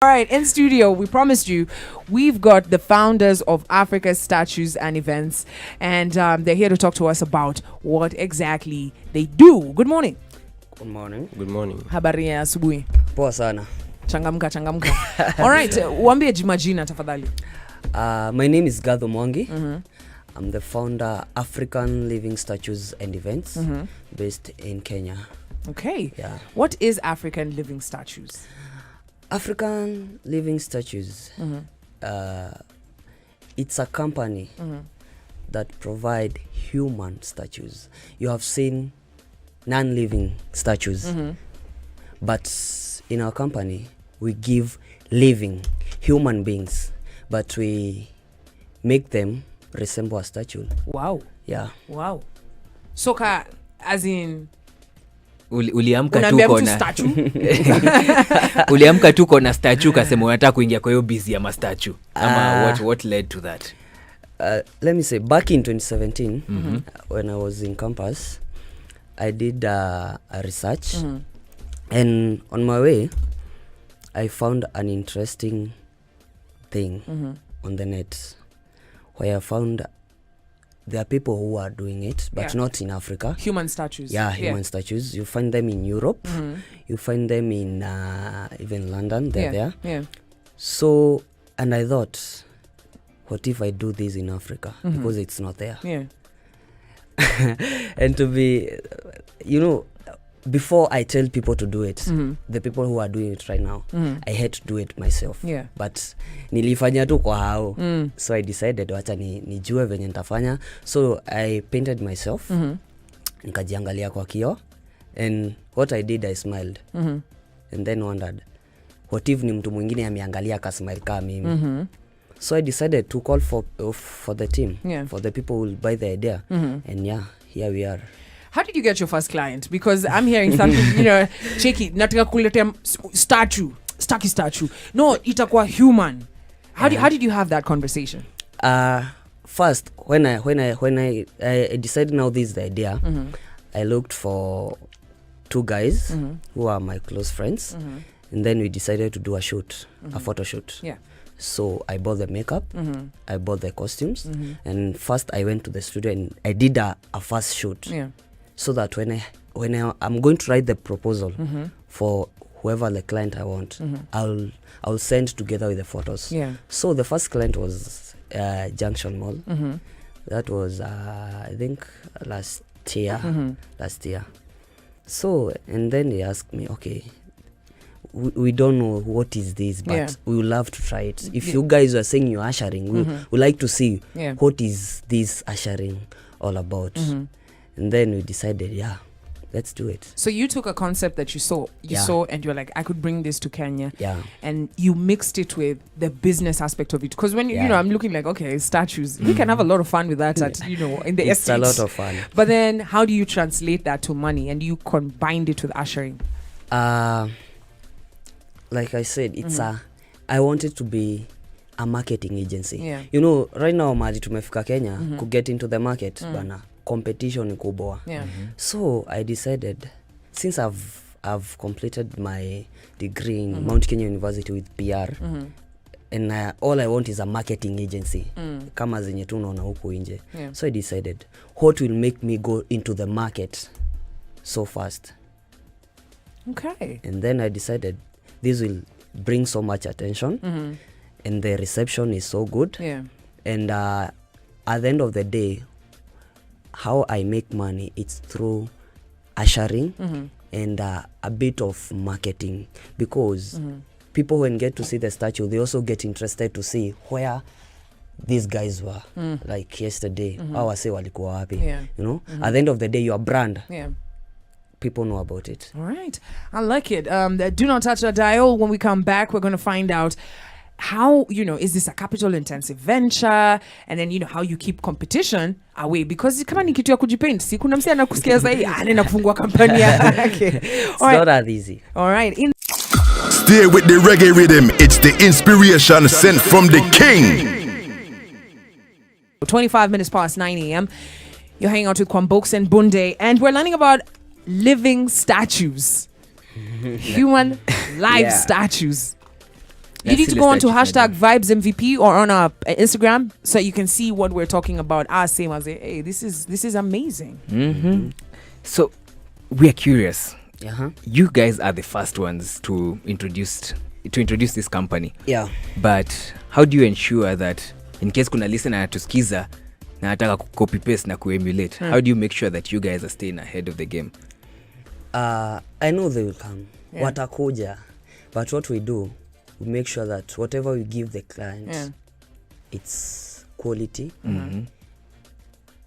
All right, in studio, we promised you, we've got the founders of Africa's Statues and Events, and they're here to talk to us about what exactly they do. Good morning. Good morning. Good morning. Habari ya asubuhi. Poa sana. Changamka. All right, waambie majina tafadhali. My name is Gadho Mwangi. I'm the founder African Living Statues and Events based in Kenya. Okay. Yeah. What is African Living Statues? African Living Statues, it's a company that provide human statues. You have seen non-living statues, but in our company, we give living human beings, but we make them resemble a statue. Wow. Yeah. Wow. Soka, as in... Uliamka tuko na statue kasema unataka kuingia kwa hiyo busy ya statue ama what led to that? Let me say, back in 2017 when I was in campus, I did a research and on my way I found an interesting thing on the net where I found there are people who are doing it, but not in Africa. Human statues. Yeah, human statues. You find them in Europe. You find them in even London. They're there. Yeah. So, and I thought, what if I do this in Africa? Because it's not there. Yeah. And to be, before I tell people to do it, the people who are doing it right now, I had to do it myself. Yeah. But nilifanya tu kwa hao. So I decided wacha nijue venye nitafanya. So I painted myself. Nikajiangalia kwa kioo. And what I did, I smiled. And then wondered, what if ni mtu mwingine ameangalia akasmile kama mimi? So I decided to call for the team, for the people who will buy the idea. And yeah, here we are. How did you get your first client? Because I'm hearing something, cheeky, nataka kuletea statue. No, itakuwa human. How did you have that conversation? First, when I decided now this is the idea, I looked for two guys who are my close friends, and then we decided to do a shoot, a photo shoot. Yeah. So I bought the makeup, I bought the costumes, and first I went to the studio and I did a first shoot. Yeah. So that when I'm going to write the proposal for whoever the client I want, I'll send together with the photos. Yeah. So the first client was Junction Mall. That was I think last year. So and then they asked me, okay, we don't know what is this, but we would love to try it. If you guys are saying you're ushering, we like to see what is this ushering all about. And then we decided, let's do it. So you took a concept that you saw and you're like, I could bring this to Kenya. Yeah. And you mixed it with the business aspect of it. Because when, I'm looking like, okay, statues, we can have a lot of fun with that at, in the It's estate. a lot of fun. But then how do you translate that to money and you combined it with ushering? Like I said, it's I want it to be a marketing agency. Yeah. Right now, mahali tumefika Kenya, to get into the market, bana, competition ni kubwa. Yeah. So I decided, since I've completed my degree in Mount Kenya University with PR, and all I want is a marketing agency, kama zenye tu naona huku nje. Yeah. So I decided, what will make me go into the market so fast? Okay. And then I decided, this will bring so much attention, and the reception is so good. Yeah. And at the end of the day, how I make money, it's through ushering and a bit of marketing, because people when get to see the statue, they also get interested to see where these guys were like yesterday. How I say walikuwa wapi. At the end of the day, your brand, people know about it. All right. I like it. Do not touch the dial. When we come back, we're going to find out how, is this a capital intensive venture? And then, how you keep competition away. Because kama ni kitu ya kujipaint, si kuna msi anakusikia zaidi, anaenda kufungua kampani yake. It's not that easy. All right. Stay with the reggae rhythm. It's the inspiration sent from the king. 25 minutes past 9 a.m. You're hanging out with Kwambokes and Bunde, and we're learning about living statues. Human live statues. You need to go on to hashtag Vybez MVP or on our Instagram so you can see what we're talking about. Same as hey, this is amazing. So we are curious. Uh-huh. You guys are the first ones to introduce this company. Yeah. But how do you ensure that in case kuna listener anatusikiza na nataka copy paste na kuemulate, how do you make sure that you guys are staying ahead of the game? I know they will come. Watakuja. But what we do, we make sure that whatever we give the client, it's quality.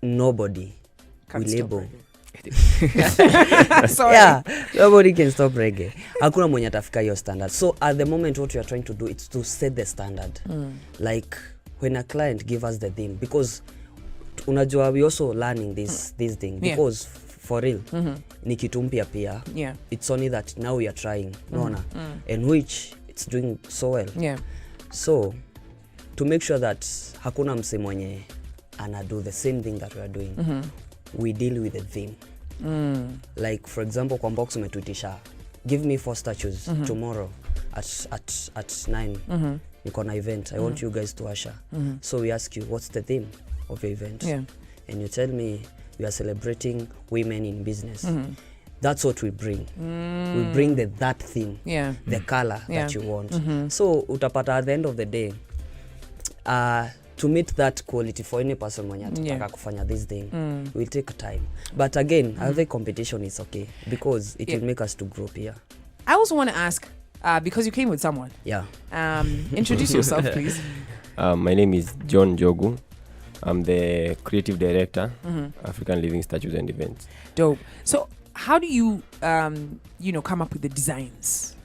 Nobody will label. Sorry. Yeah, nobody can stop reggae. Hakuna mwenye atafika your standard. So at the moment what we are trying to do is to set the standard. Like when a client give us the theme, because unajua we also learning this thing, because for real ni kitu mpya pia. It's only that now we are trying, and which it's doing so well. So to make sure that hakuna mse mwenye ana do the same thing that we are doing, we deal with the theme. Like for example kwa box umetuitisha give me 4 statues tomorrow at 9 niko na event, I want you guys to usher. So we ask you what's the theme of your event, and you tell me we are celebrating women in business. That's what we bring. We bring that theme, the color that you want. So utapata at the end of the day, to meet that quality for any person mwenye atataka kufanya this thing, will take time. But again, I think competition is okay because it will make us to grow here. I also want to ask, because you came with someone. Yeah. Introduce yourself, please. My name is John Jogu. I'm the creative director, African Living Statues and Events. Dope. So how do you, come up with the designs?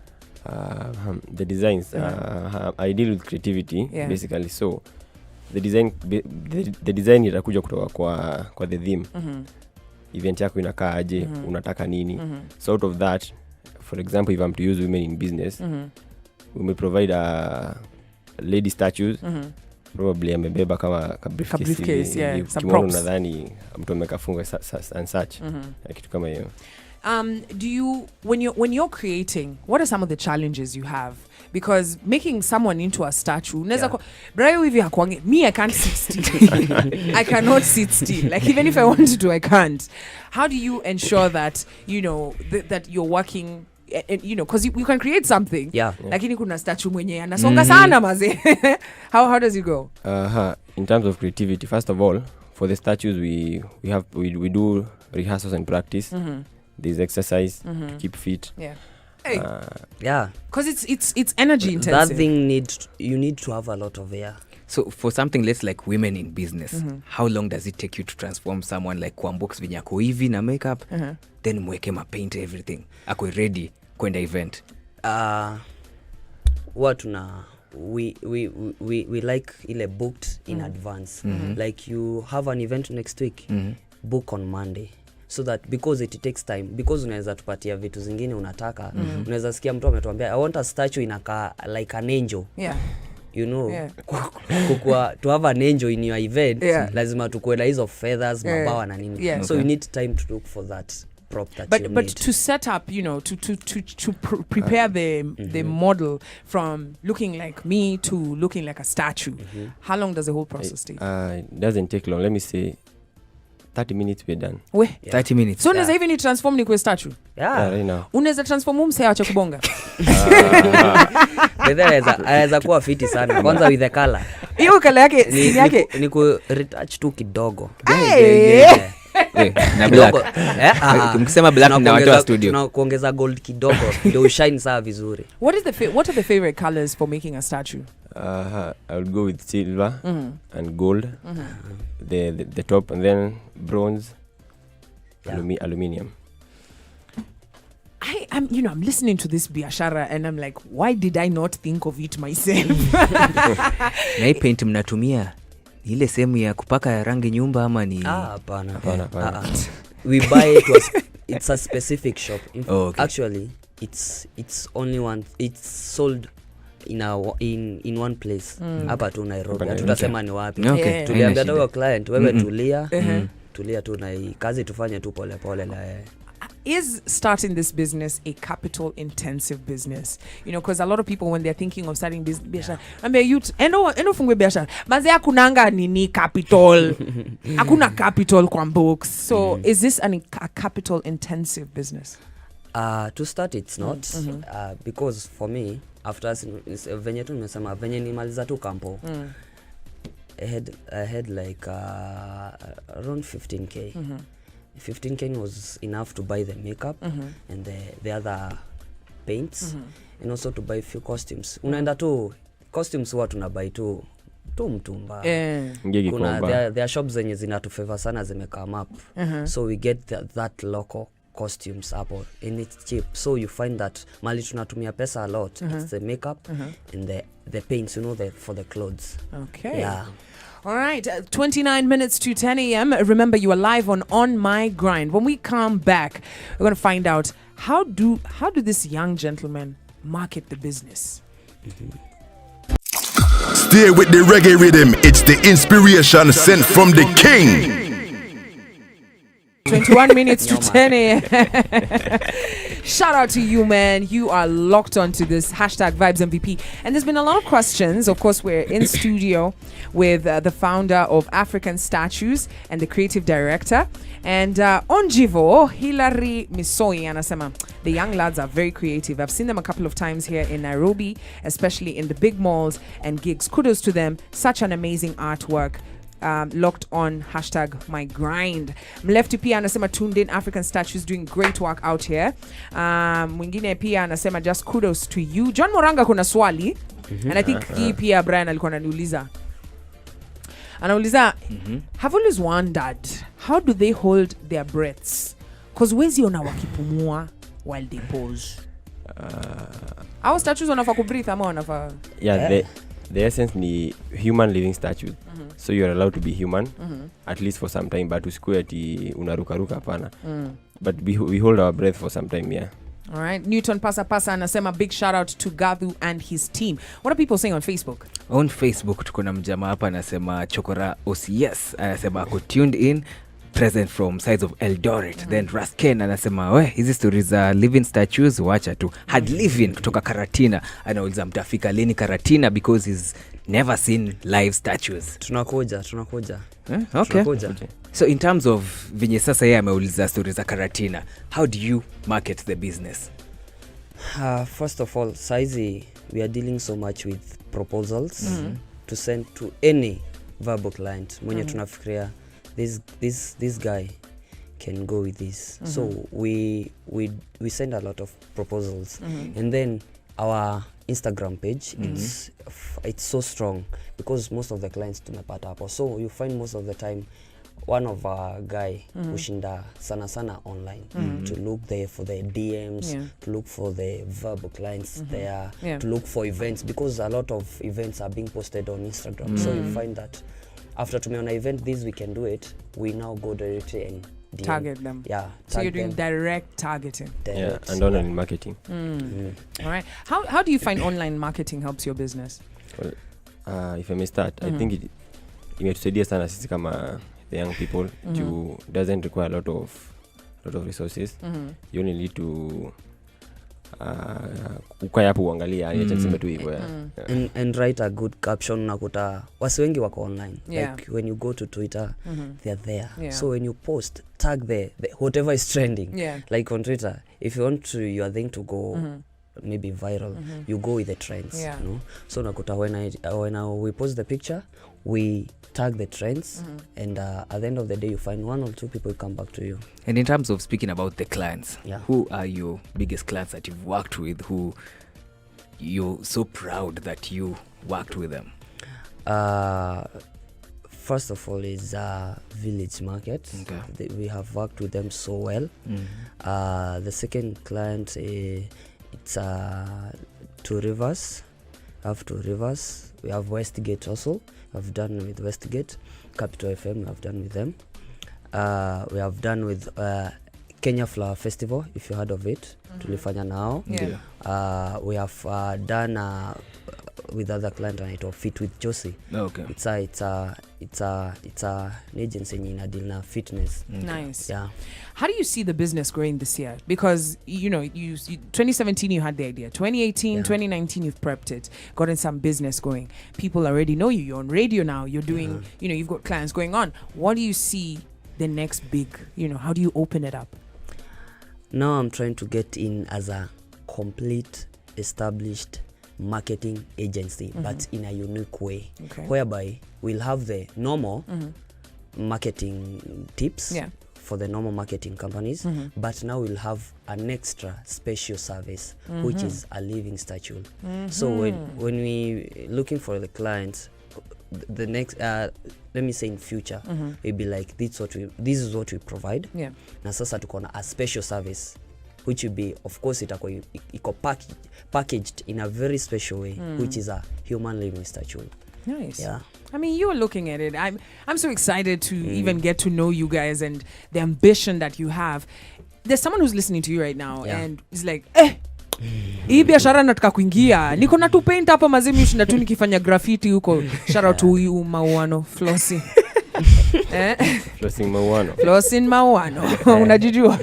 The designs, I deal with creativity, basically. So the design itakuja kutoka kwa the theme. Event yako inakaa aje, unataka nini. So out of that, for example, if I'm to use women in business, we may provide lady statues. Probably amebeba kama briefcase, some props. Nadhani mtu amekafunga and such, kitu kama hiyo. Do you, when you're creating, what are some of the challenges you have? Because making someone into a statue, me, I can't sit still. I cannot sit still. Like even if I wanted to, I can't. How do you ensure that that you're working? Because you can create something. Lakini kuna statue mwenye anasonga sana maze. How does it go? In terms of creativity, first of all, for the statues we do rehearsals and practice. There's exercise to keep fit. Because it's energy intensive. That thing you need to have a lot of air. So for something less like women in business, how long does it take you to transform someone like kwa box venye ako hivi na makeup, then mweke ma paint everything, ako ready kwenda event? We like ile booked in advance. Like you have an event next week, book on Monday. So that because it takes time, because unaweza tupatia vitu zingine unataka, unaweza sikia mtu ametuambia I want a statue inaka like an angel. To have an angel in your event, lazima tukue na hizo feathers, mabawa na nini. So you need time to look for that prop that you need. But to set up, to prepare the model from looking like me to looking like a statue, how long does the whole process take? It doesn't take long. Let me say 30 minutes we're done. 30 minutes. So unaweza hivi ni transform ni kwa statue? Right now. Unaweza transform mse acha kubonga. Anaweza kuwa fiti sana. Kwanza with the color. Hiyo color yake skin yake ni ku retouch tu kidogo. Na black. Mkisema black na watu wa studio. Na kuongeza gold kidogo ndio shine sawa vizuri. What are the favorite colors for making a statue? I would go with silver and gold, the top, and then bronze, aluminium. I'm listening to this biashara and I'm like, why did I not think of it myself? Na hii paint mnatumia ile sehemu ya kupaka rangi nyumba ama ni? Hapana. We buy it's a specific shop. Actually, it's only one. It's sold in one place hapa tu Nairobi. Tutasema ni wapi. Tuliambia tu client wewe tulia tu na kazi tufanye tu pole pole na is starting this business a capital intensive business? You know, because a lot of people when they're thinking of starting biashara, endo fungue biashara manze hakunanga nini capital hakuna capital kwa books. So is this a capital intensive business? To start it's not because for me after venye tu nimesema venye nimaliza tu kampo I had like around 15k. 15k was enough to buy the makeup and the other paints and also to buy a few costumes. Unaenda tu costumes huwa tunabuy tu mtumba. Kuna there are shops zenye zinatufavor sana zimekam up. So we get that local costumes hapo and it's cheap, so you find that mali tunatumia pesa a lot. It's the makeup and the paints, you know, for the clothes. Okay. Yeah. All right, 29 minutes to 10 a.m. Remember, you are live on My Grind. When we come back, we're going to find out how do this young gentleman market the business. Stay with the reggae rhythm. It's the inspiration sent from the king. 21 minutes to 10 a.m. Shout out to you, man. You are locked onto this hashtag Vybez MVP. And there's been a lot of questions. Of course, we're in studio with the founder of African Statues and the creative director. And Onjivo, Hilary Misoi, anasema, the young lads are very creative. I've seen them a couple of times here in Nairobi, especially in the big malls and gigs. Kudos to them. Such an amazing artwork. Locked on hashtag My Grind. Mlefty pia anasema tuned in. African Statues doing great work out here. Mwingine pia anasema just kudos to you. John Moranga kuna swali and I think hii pia Brian alikuwa ananiuliza. Anauliza have always wondered how do they hold their breaths, cause wezi ona wakipumua while they pose. Our statues wanafaa kubreathe ama wanafaa? The essence ni human living statue. So you are allowed to be human at least for some time, but usikue ati unarukaruka hapana. But we hold our breath for some time, yeah. All right. Newton Pasa anasema big shout out to Gathu and his team. What are people saying on Facebook? On Facebook tuko na mjama hapa anasema Chokora OCS anasema ako tuned in, present from sides of Eldoret. Then Rasken anasema we hizi stories za living statues wacha tu. Had living kutoka Karatina anauliza mtafika lini Karatina because he's never seen live statues. Tunakuja. Okay. So in terms of venye sasa yeye ameuliza stories za Karatina, how do you market the business? First of all, saizi we are dealing so much with proposals to send to any verbal client mwenye tunafikiria this guy can go with this. So we send a lot of proposals and then our Instagram page it's so strong because most of the clients tumepata hapo, so you find most of the time one of our guy kushinda sana online to look there for the DMs, to look for the verbal clients there, to look for events because a lot of events are being posted on Instagram. So you find that after tumeona event this we can do it, we now go directly and DM. Target them. Yeah. So you're doing direct targeting. Direct. Yeah, and online marketing. All right. How do you find online marketing helps your business? Well, if I may start, I think it imetusaidia sana sisi kama the young people to doesn't require a lot of resources. You only need to ukaya hapo uangalia acha niseme tu hivyo. And write a good caption. Nakuta wasi wengi wako online, like when you go to Twitter they are there, so when you post tag the whatever is trending, like on Twitter if you want to your thing to go maybe viral, you go with the trends, you know. So nakuta when we post the picture we tag the trends and at the end of the day you find one or two people who come back to you. And in terms of speaking about the clients, who are your biggest clients that you've worked with, who you're so proud that you worked with them? First of all is Village Market. We have worked with them so well. The second client it's Two Rivers. I have Two Rivers. We have Westgate also. I've done with Westgate. Capital FM I've done with them. We have done with Kenya Flower Festival, if you heard of it. Tulifanya nao. We have done with other client anaitwa Fit with Josie. Okay. It's it's an agency in deal fitness. Nice. Yeah. How do you see the business growing this year? Because you 2017 you had the idea, 2018, 2019 you've prepped it, gotten some business going. People already know you. You're on radio now. You're doing, you've got clients going on. What do you see the next big? How do you open it up? Now I'm trying to get in as a complete established marketing agency, but in a unique way, whereby we'll have the normal marketing tips for the normal marketing companies, but now we'll have an extra special service, which is a living statue. So when we looking for the clients, the next let me say in future, it'll be like this is what we provide. Na sasa tuko na a special service, which will be, of course, iko packaged in a very special way, which is a human living statue. Nice. Yeah. I mean, you're looking at it. I'm so excited to even get to know you guys and the ambition that you have. There's someone who's listening to you right now and is like, hii biashara nataka kuingia. Niko na tu paint hapa mazimi ushinda tu nikifanya graffiti huko. Shout out to huyu Mauano Flossy. Flossing Mauano. Unajijua.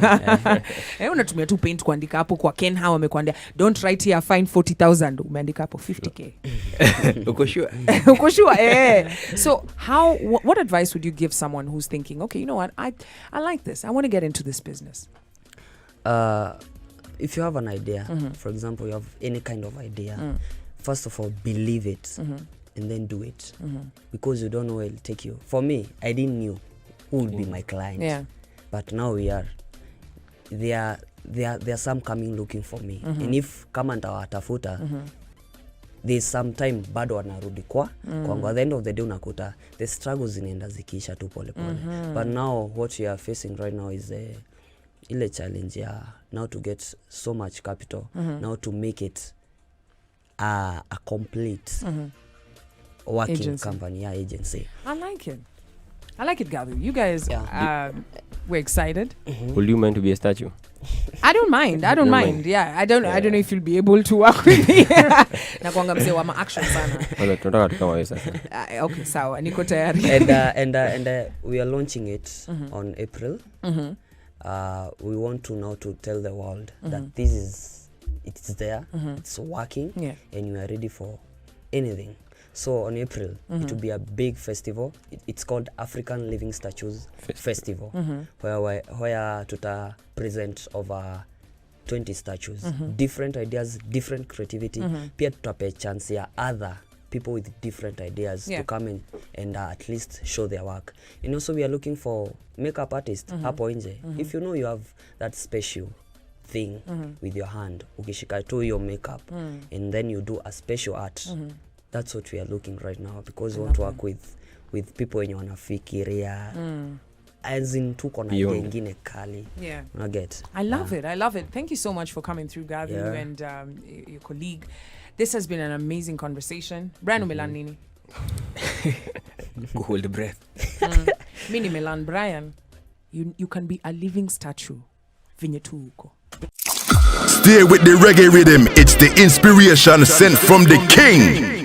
Unatumia tu paint kuandika hapo kwa Ken How amekuambia don't write here fine 40,000, umeandika hapo 50k. Uko sure? So what advice would you give someone who's thinking, okay, you know what, I like this, I want to get into this business? If you have an idea, for example, you have any kind of idea, first of all, believe it. And then do it, because you don't know where it'll take you. For me, I didn't know who would be my client, but now we are. There are some coming looking for me, and if kama nitawatafuta, there's some time bado wanarudi kwangu. At the end of the day unakuta the struggles zinaenda zikiisha tu pole pole. But now what we are facing right now is ile challenge now to get so much capital, now to make it a complete working agency. Company, agency. I like it, Gabi. You guys, we're excited. Will you mind to be a statue? I don't mind. Yeah, I don't know if you'll be able to work with me. Nakwanga mzee wa action sana. Tunataka tukama wewe sasa. Okay, sawa. Niko tayari. And we are launching it on April. We want to now to tell the world that it's there, it's working, and you are ready for anything. So on April, it will be a big festival. It's called African Living Statues Festival, where tuta present over 20 statues, different ideas, different creativity. Pia tutape chance ya other people with different ideas to come in and at least show their work. And also we are looking for makeup artists hapo nje. If you know you have that special thing with your hand, ukishika tu your makeup and then you do a special art. That's what we are looking right now, because we want to work with people wenye wanafikiria as in tuko na idea ingine kali. I love it. Thank you so much for coming through, Gabi, and your colleague. This has been an amazing conversation. Brian Melan nini? Hold the breath. Mini Melan Brian, you can be a living statue. Vinye tu uko. Stay with the reggae rhythm. It's the inspiration sent from the king.